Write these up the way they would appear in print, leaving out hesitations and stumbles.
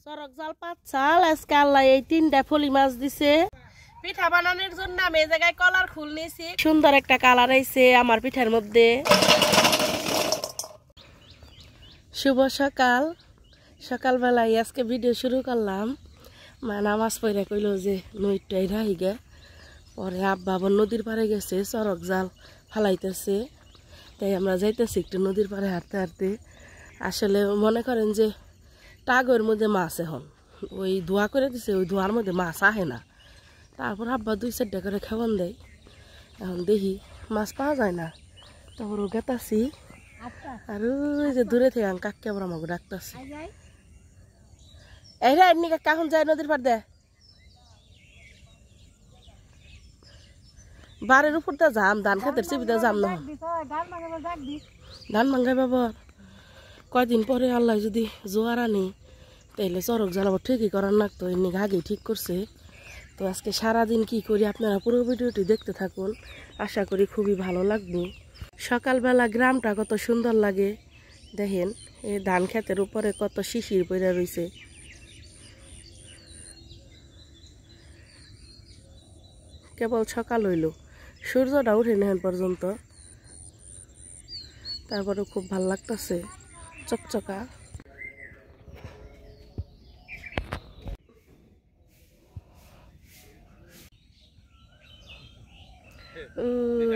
চরক জাল পাঁচ চাল আজকে আল্লাহ এই 3টা ফলি মাছ দিছে। পিঠা বানানোর জন্য আমি এই জায়গায় কলার ফুল নিয়েছি। সুন্দর একটা কালার আইছে আমার পিঠার মধ্যে। শুভ সকাল, সকালবেলায় আজকে ভিডিও শুরু করলাম। মা নামাজ পড়ে কইল যে নইটাই রাহি গে, পরে আব্বা আবার নদীর পাড়ে গেছে চরক জাল ফালাইতেছে, তাই আমরা যাইতেছি একটু নদীর পাড়ে হাঁটতে হাঁটতে। আসলে মনে করেন যে টাগের মধ্যে মাছ এখন ওই ধোয়া করে দিছে, ওই ধোয়ার মধ্যে মাছ আহে না। তারপর আব্বা 2-4টা করে খাওয়ান দেয়। এখন দেখি মাছ পাওয়া যায় না, তারপর ও গেতাছি আর ওই যে দূরে থেকে কাকে আবার আমাকে ডাকতেছি। এই রে এমনি কাকা এখন যায় নদীর পাড় দে, বাড়ির উপর দিয়ে যাম, ধান খেতের চিবিতে যাম না। ধান ভাঙ্গাই বাবা কয়দিন পরে আল্লাহ যদি জোয়ার আনি তাইলে চরক জ্বালাবো ঠিকই করার লাগতো, এমনি আগে ঠিক করছে। তো আজকে সারাদিন কি করি আপনারা পুরো ভিডিওটি দেখতে থাকুন, আশা করি খুবই ভালো লাগবে। সকালবেলা গ্রামটা কত সুন্দর লাগে দেখেন, এই ধান ক্ষেতের উপরে কত শিশির পড়ে রয়েছে। কেবল সকাল হইল, সূর্যটা উঠে নেন পর্যন্ত, তারপরে খুব ভাল লাগতেছে চকচকা।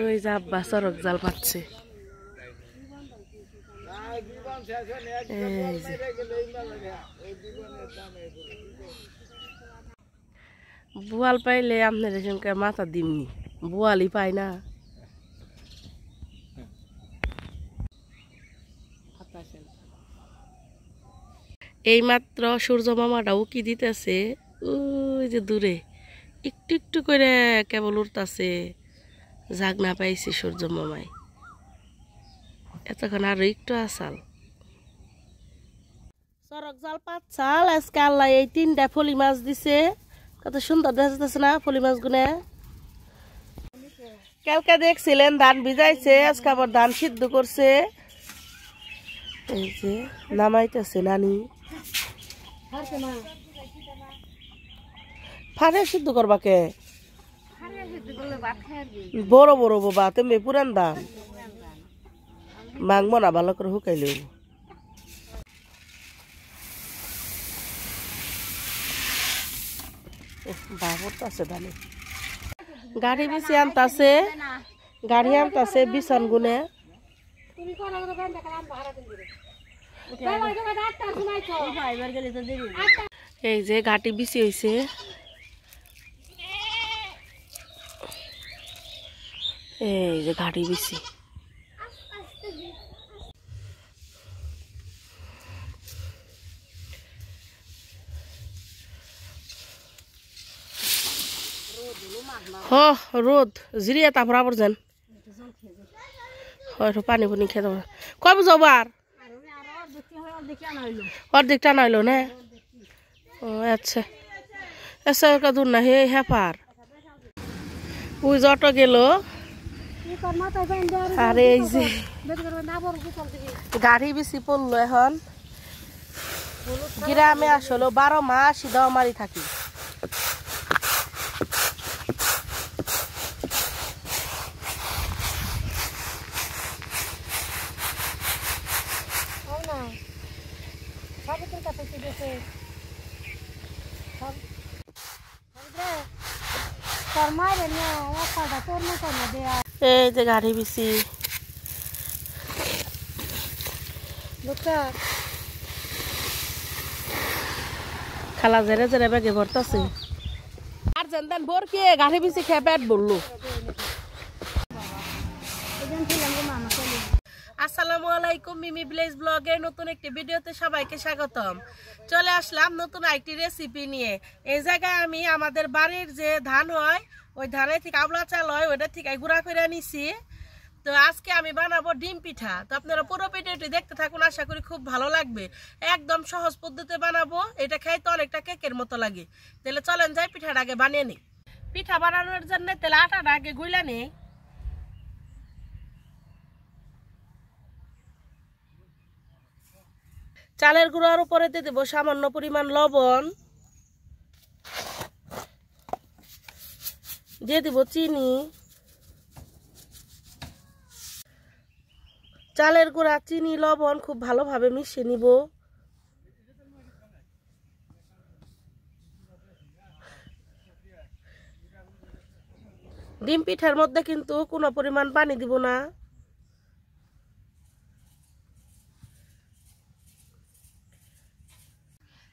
ওই যে আব্বা চরক জাল পাচ্ছে। বোয়াল পাইলে আপনার সঙ্গে মাথা দিমনি, বোয়ালই পাই না। এই মাত্র সূর্য মামাটাও কি দিতেছে, ওই যে দূরে একটু একটু করে কেবল উঠতেছে। জাগনা পাইছি সূর্য মামাই, এতক্ষণ আরো একটু আসাল। চরক জাল পাঁচ চাল আজকে আল্লাহ এই 3টা ফলি মাছ দিছে। কত সুন্দর দেখা যাচ্ছে না ফলি মাছ গুনে। কালকে দেখছিলেন ধান ভিজাইছে, আজকে আবার ধান সিদ্ধ করছে। এই যে নামাইতেছে নানি। ফারে সিদ্ধ করবা কে? বড় বড় বাবা তুমি পুরান ধান মাংব না, ভালো করে শুকাই লইব। বাবরতাছে ধানে গাড়ি বেশি আনতাছে, গাড়ি আনতাছে বিছান গুনে। এই যে ঘাটি বিছি হয়েছে, এই যে ঘাটি বিছি। রোদ জিরিয়া তারপর আবার যান হয়তো পানি পানি খেতে কবে যাবো আর অর্ধেক টানা হইলো না। ও আচ্ছা আচ্ছা দূর না হে হ্যাপার ওই যে অটো গেল। আর এই যে গাড়ি বেশি পড়লো এখন। গ্রামে আসলে 12 মাস দাও মারি থাকি। এই যে গাড়ি বিছি খালা জেরে জেরে বেগে ভরতাছে। আর জানতেন বোর কি গাড়ি বিছি খেয়ে পেট বললো। আসসালামু আলাইকুম, মিমি ভিলেজ ব্লগের নতুন একটি ভিডিওতে সবাইকে স্বাগতম। চলে আসলাম নতুন একটি রেসিপি নিয়ে। এই জায়গায় আমি আমাদের বাড়ির যে ধান হয় ওই ধানের থেকে আবলা চাল হয় ওইটা থেকে গুঁড়া করে নিছি। তো আজকে আমি বানাবো ডিম পিঠা। তো আপনারা পুরো ভিডিওটি দেখতে থাকুন, আশা করি খুব ভালো লাগবে। একদম সহজ পদ্ধতিতে বানাবো, এটা খাইতে অনেকটা কেকের মতো লাগে। তাহলে চলেন যাই পিঠাটা আগে বানিয়ে নিই। পিঠা বানানোর জন্য তাহলে আটাটা আগে গুইলা নিই। চালের গুঁড়ার উপরে দিয়ে দেবো সামান্য পরিমাণ লবণ, দিয়ে দিব চিনি। চালের গুঁড়া, চিনি, লবণ খুব ভালোভাবে মিশিয়ে নিব। ডিম পিঠার মধ্যে কিন্তু কোনো পরিমাণ পানি দিব না।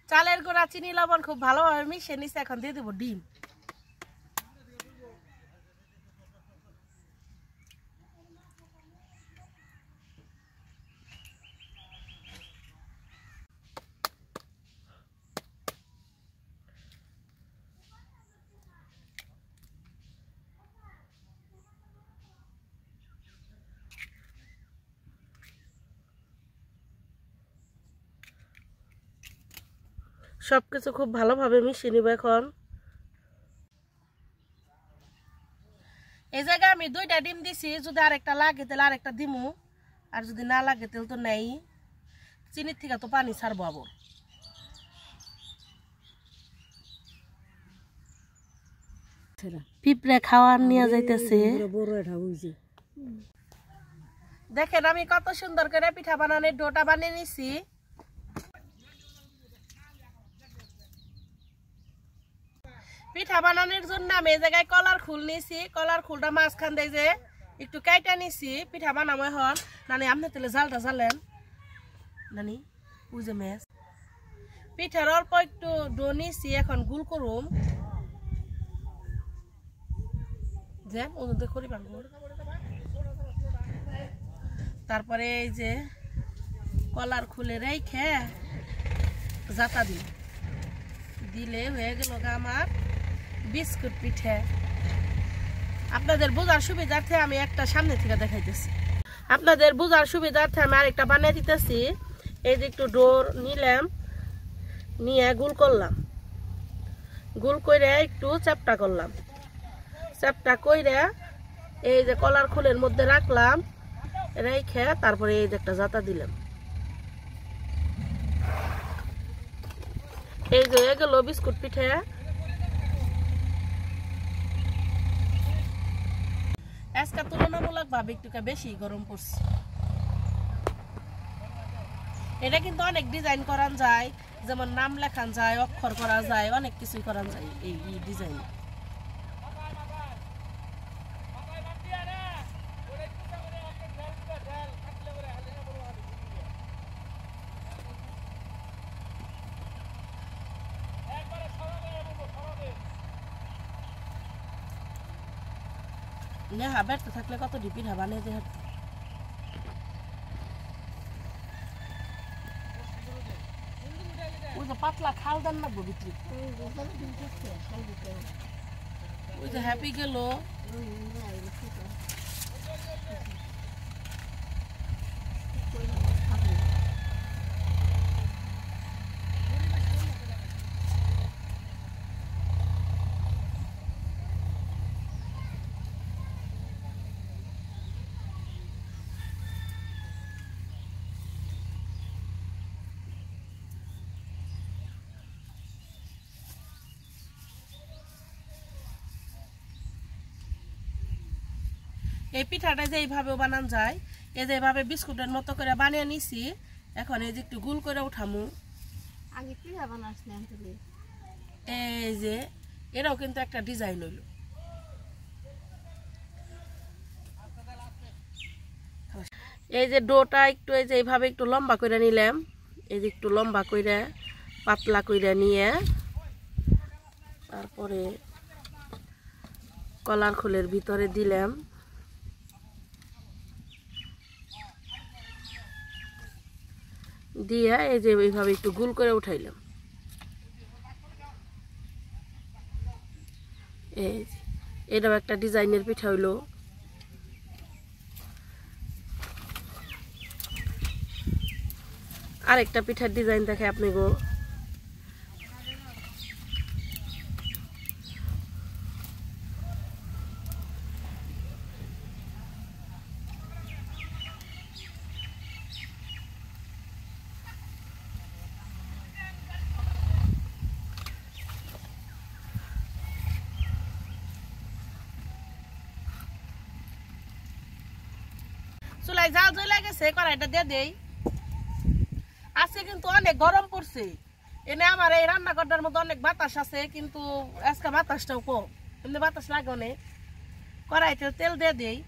চালের গুঁড়া, চিনি, লবণ খুব ভালোভাবে মিশিয়ে নিচ্ছে। এখন দিয়ে দেবো ডিম। সবকিছু খুব ভালোভাবে মিশিয়ে নিব। এখন এই জায়গায় আমি 2টা ডিম দিছি, যদি আরেকটা লাগে তাহলে আরেকটা দিমু, আর যদি না লাগে তাহলে তো নেই। চিনির থেকে তো পানি ছাড়বো আবার। পিঁপড়ে খাওয়ার নিয়ে যাইতেছে। দেখেন আমি কত সুন্দর করে পিঠা বানানোর ডোটা বানিয়ে নিছি। পিঠা বানানোর জন্য আমি এই জায়গায় কলার খুল নিছি। কলার খুলটা মাঝখান দিয়ে যে একটু কাইটা নিছি। পিঠা বানাবো এখন। নানি আপনি তাহলে জালটা জ্বালেন। নানি ওই যে মেস পিঠার অল্প একটু ডো নিছি। এখন গুল করুম। তারপরে এই যে কলার খুলে রেখে জাতা দিলে হয়ে গেল আমার বিস্কুট পিঠা। আপনাদের বোঝার সুবিধার্থে আমি একটা সামনে থেকে দেখাইতেছি। আপনাদের বোঝার সুবিধার্থে আমি আরেকটা বানিয়ে দিতেছি। এই যে একটু ডোর নিলাম, নিয়ে গুল করলাম। গুল করে একটু চ্যাপটা করলাম। চ্যাপটা কইরা এই যে কলার খুলের মধ্যে রাখলাম। রেখে তারপরে এই যে একটা জাতা দিলাম। এই যে গেল বিস্কুট পিঠা। আজকে তুলনামূলক ভাবে একটু বেশি গরম পড়ছে। এটা কিন্তু অনেক ডিজাইন করা যায়, যেমন নাম লেখান যায়, অক্ষর করা যায়, অনেক কিছুই করা যায় এই ডিজাইন। নেহা ব্যর্থ থাকলে কত পিঠা বানিয়ে দেয়। ওই যে পাতলা খাল দেন না বিক্রি। ওই যে হ্যাপি গেল। এই পিঠাটা যে এইভাবেও বানান যায়। এই যে এইভাবে বিস্কুটের মতো করে বানিয়ে নিছি। এখন এই যে একটু গুল করে উঠামু। আগে পিঠা বানাস না তুমি? এই যে এটাও কিন্তু একটা ডিজাইন হইল। এই যে ডোটা একটু এই যে এইভাবে একটু লম্বা করে নিলাম। এই যে একটু লম্বা করে পাতলা করে নিয়ে তারপরে কলার খোলের ভিতরে দিলাম। দিয়ে এই যে এইভাবে একটু গোল করে উঠাইলাম। এই এটাও একটা ডিজাইনের পিঠা হইলো। আরেকটা পিঠার ডিজাইন দেখে আপনি গো। কড়াই জাল জ্বলে গেছে, কড়াইটা দিয়ে দেই। আজকে কিন্তু অনেক গরম পড়ছে, এনে আমার এই রান্নাঘরটার মধ্যে অনেক বাতাস আছে, কিন্তু আজকে বাতাসটাও কম, এমনি বাতাস লাগে অনেক। কড়াইতে তেল দিয়ে দেই।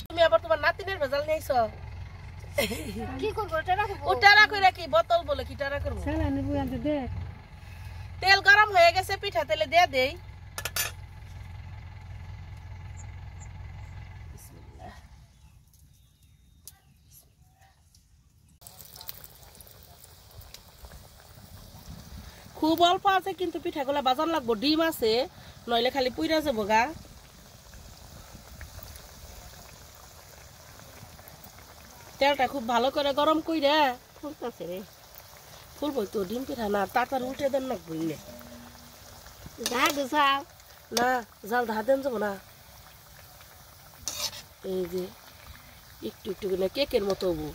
তুমি আবার তোমার নাতিনের ভেজাল নিয়েছো? কি করবো টারা কইরা কি বোতল বলে কি টারা করবো? তেল গরম হয়ে গেছে, পিঠা তেলে দিয়ে দেই। খুব অল্প আছে, কিন্তু পিঠাগুলা বাজার লাগবো, ডিম আছে, নইলে খালি পুইরা যাবো গা। তেলটা খুব ভালো করে গরম কইরা ফুলতেছে রে, ফুলবো তো ডিম পিঠা না, তাড়াতাড়ি উল্টে দেন না বুঝলে না, জাল ধা দেন যাবো না। এই যে একটু একটু করে কেকের মতো হবো,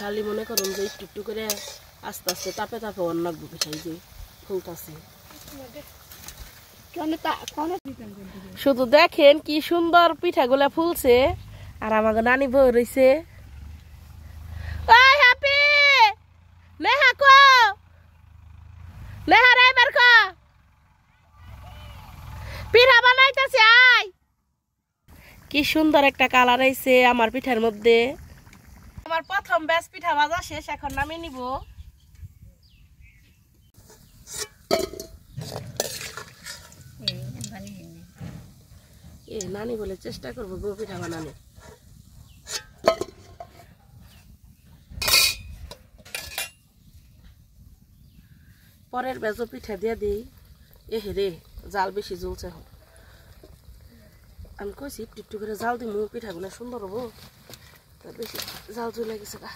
খালি মনে করুন যে একটু একটু করে আস্তে আস্তে তাপে তাপে অন্য পিঠাই যে ফুলতাছে। শুধু দেখেন কি সুন্দর পিঠাগুলা ফুলছে, আর আমাকে নানি বউ রয়েছে। পিঠা বানাইতেছে, আয় কি সুন্দর একটা কালার আইছে আমার পিঠার মধ্যে। আমার প্রথম ব্যাচ পিঠা ভাজা শেষ, এখন নামিয়ে নিব। নানি বলে চেষ্টা করবো গো পিঠা বানানো। পরের বেজো পিঠা দিয়ে দিই। রে জাল বেশি জ্বলছে, আমি কইছি একটু একটু করে জাল দিমু, পিঠাগুলো সুন্দর হবো, বেশি জাল জ্বলে গেছে গা।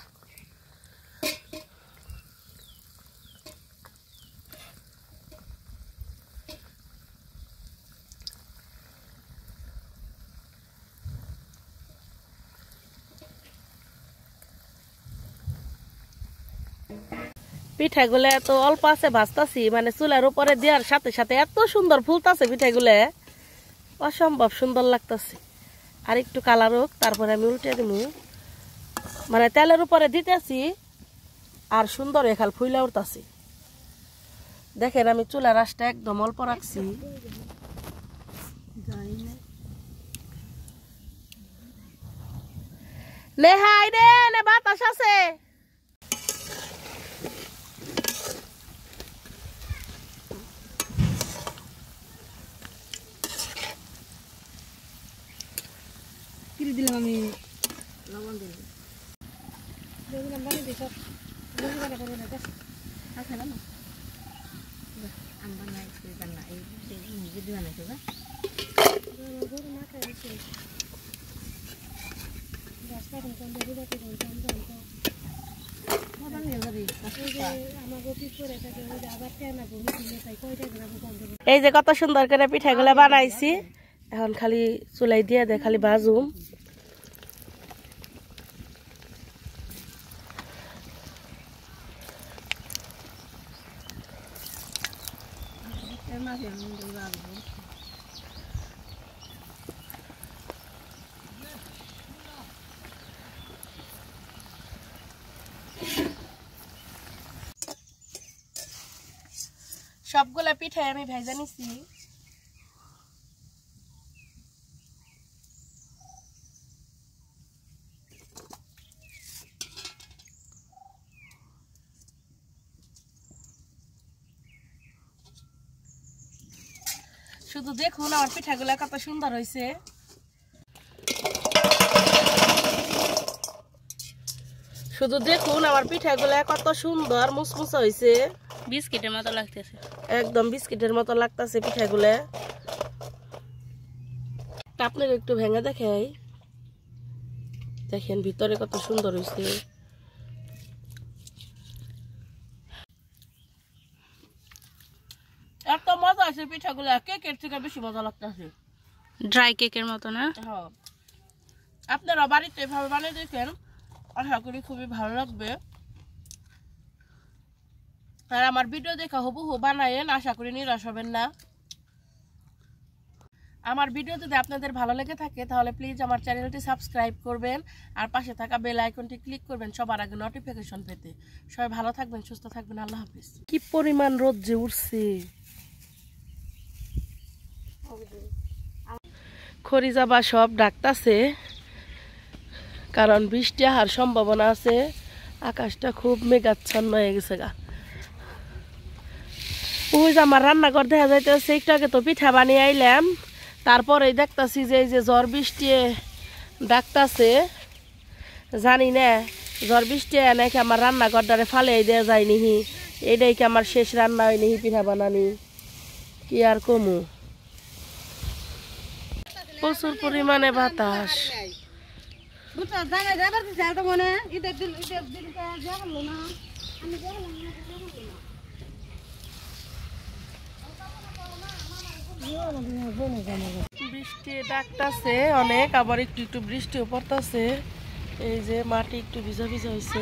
পিঠাগুলো এত অল্প আছে ভাজতাছি, মানে চুলার উপরে দেওয়ার সাথে সাথে এত সুন্দর ফুলতাছে পিঠাগুলো, অসম্ভব সুন্দর লাগতাছে। আর একটু কালার হোক, তারপরে আমি উল্টে দিব, মানে তেলের উপরে দিতেছি আর সুন্দর এখাল ফুইলা উঠতাছি। দেখেন আমি চুলার আঁচটা একদম অল্প রাখছি। নেহাই রে, নে বাতাস আছে। দিলাম আমি লবণ দিলাম এই যে কত সুন্দর করে পিঠাগুলা বানাইছি, এখন খালি চুলাই দিয়ে দে, খালি ভাজুম। সবগুলা পিঠাই আমি ভেজে নিছি। শুধু দেখুন আমার পিঠাগুলা কত সুন্দর হয়েছে। শুধু দেখুন আমার পিঠাগুলা কত সুন্দর মুসমুসা হয়েছে, বিস্কিটের মতো লাগতেছে, একদম বিস্কিটের মতো লাগতেছে পিঠাগুলা। আপনার একটু ভেঙে দেখাই, দেখেন ভিতরে কত সুন্দর হয়েছে। এত মজা আছে পিঠাগুলা, কেকের থেকে বেশি মজা লাগতেছে, ড্রাই কেকের মতো না? হ্যাঁ, আপনারা বাড়িতে এভাবে বানিয়ে দেখেন, আশা করি খুবই ভালো লাগবে। আর আমার ভিডিও দেখা হুবহু বানায়েন, আশা করি নিরাশ হবেন না। আমার ভিডিও যদি আপনাদের ভালো লেগে থাকে তাহলে প্লিজ আমার চ্যানেলটি সাবস্ক্রাইব করবেন আর পাশে থাকা বেল আইকনটি ক্লিক করবেন সবার আগে নোটিফিকেশন পেতে। সবাই ভালো থাকবেন, সুস্থ থাকবেন, আল্লাহ হাফিজ। কি পরিমাণ রোদ যে উঠছে, খড়ি যাবা সব ডাকতাছে, কারণ বৃষ্টি আসার সম্ভাবনা আছে। আকাশটা খুব মেঘাচ্ছন্ন হয়ে গেছে গা। ওই যে আমার রান্নাঘর দেখা যাইতেছে, একটু আগে তো পিঠা বানিয়ে আইলাম, তারপরে দেখতাছি যে এই যে ঝড় বৃষ্টি ডাকতাছে। জানি না ঝড় বৃষ্টি নাকি আমার রান্নাঘরটারে ফালিয়ে দেওয়া যায় নিহি, এইটাই কি আমার শেষ রান্না হয় নিহি পিঠা বানানি, কি আর কমু। প্রচুর পরিমাণে বাতাস। বৃষ্টি ডাকতাছে অনেক, আবার একটু একটু বৃষ্টিও পড়তাছে। এই যে মাটি একটু ভিজা ভিজা হয়েছে।